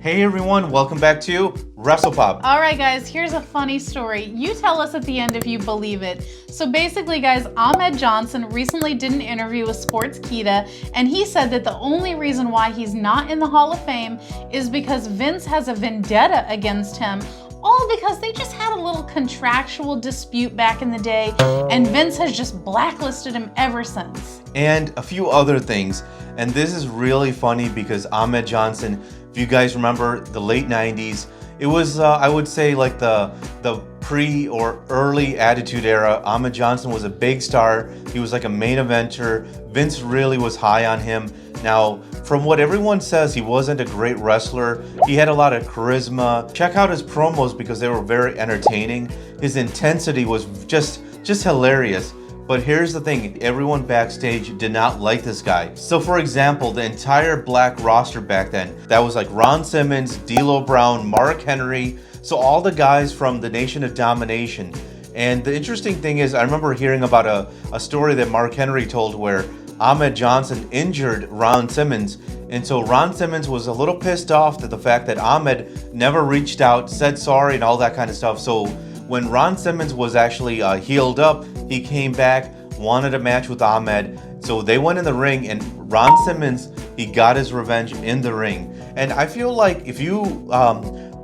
Hey everyone, welcome back to WrestlePop. All right guys, here's a funny story. You tell us at the end if you believe it. So basically guys, Ahmed Johnson recently did an interview with Sportskeeda, and he said that the only reason why he's not in the Hall of Fame is because Vince has a vendetta against him, all because they just had a little contractual dispute back in the day, and Vince has just blacklisted him ever since. And a few other things, and this is really funny because Ahmed Johnson, if you guys remember the late 90s, it was, I would say, like the pre or early Attitude Era. Ahmed Johnson was a big star. He was like a main eventer. Vince really was high on him. Now, from what everyone says, he wasn't a great wrestler. He had a lot of charisma. Check out his promos because they were very entertaining. His intensity was just hilarious. But here's the thing, everyone backstage did not like this guy. So for example, the entire black roster back then, that was like Ron Simmons, D'Lo Brown, Mark Henry, so all the guys from the Nation of Domination. And the interesting thing is, I remember hearing about a story that Mark Henry told where Ahmed Johnson injured Ron Simmons. And so Ron Simmons was a little pissed off at the fact that Ahmed never reached out, said sorry and all that kind of stuff. So when Ron Simmons was actually healed up, he came back, wanted a match with Ahmed. So they went in the ring, and Ron Simmons, he got his revenge in the ring. And I feel like if you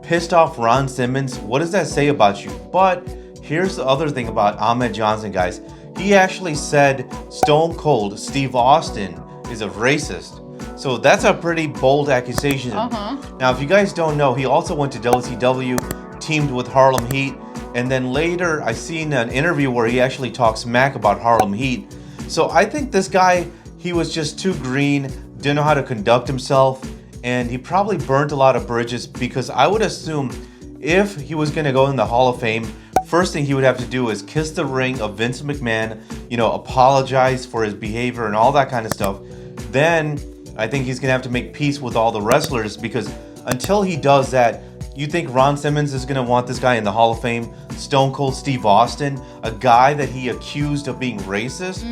pissed off Ron Simmons, what does that say about you? But here's the other thing about Ahmed Johnson, guys. He actually said Stone Cold Steve Austin is a racist. So that's a pretty bold accusation. Now, if you guys don't know, he also went to WCW, teamed with Harlem Heat. And then later, I seen an interview where he actually talks smack about Harlem Heat. So I think this guy, he was just too green, didn't know how to conduct himself, and he probably burnt a lot of bridges, because I would assume if he was gonna go in the Hall of Fame, first thing he would have to do is kiss the ring of Vince McMahon, you know, apologize for his behavior and all that kind of stuff. Then I think he's gonna have to make peace with all the wrestlers, because until he does that, you think Ron Simmons is going to want this guy in the Hall of Fame? Stone Cold Steve Austin, a guy that he accused of being racist?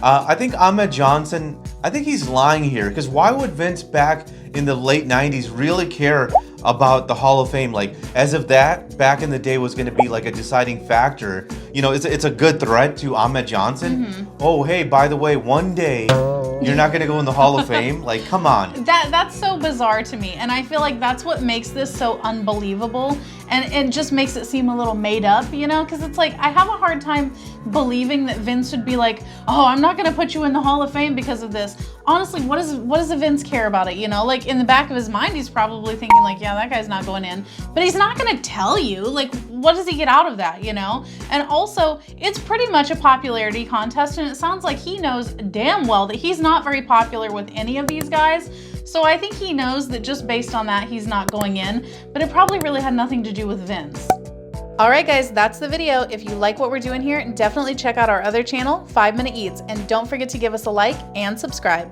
I think Ahmed Johnson, I think he's lying here, because why would Vince back in the late 90s really care about the Hall of Fame? Like, as if that back in the day was going to be like a deciding factor. You know, it's a good threat to Ahmed Johnson. Oh, hey, by the way, one day you're not going to go in the Hall of Fame? Like, come on. That's so bizarre to me, and I feel like that's what makes this so unbelievable, and it just makes it seem a little made up, you know? Because it's like, I have a hard time believing that Vince would be like, oh, I'm not going to put you in the Hall of Fame because of this. Honestly, what does the Vince care about it, you know? Like, in the back of his mind, he's probably thinking like, yeah, that guy's not going in. But he's not going to tell you. Like, what does he get out of that, you know? And also, it's pretty much a popularity contest, and it sounds like he knows damn well that he's not very popular with any of these guys. So I think he knows that just based on that, he's not going in. But it probably really had nothing to do with Vince. All right, guys, that's the video. If you like what we're doing here, definitely check out our other channel, 5 Minute Eats, and don't forget to give us a like and subscribe.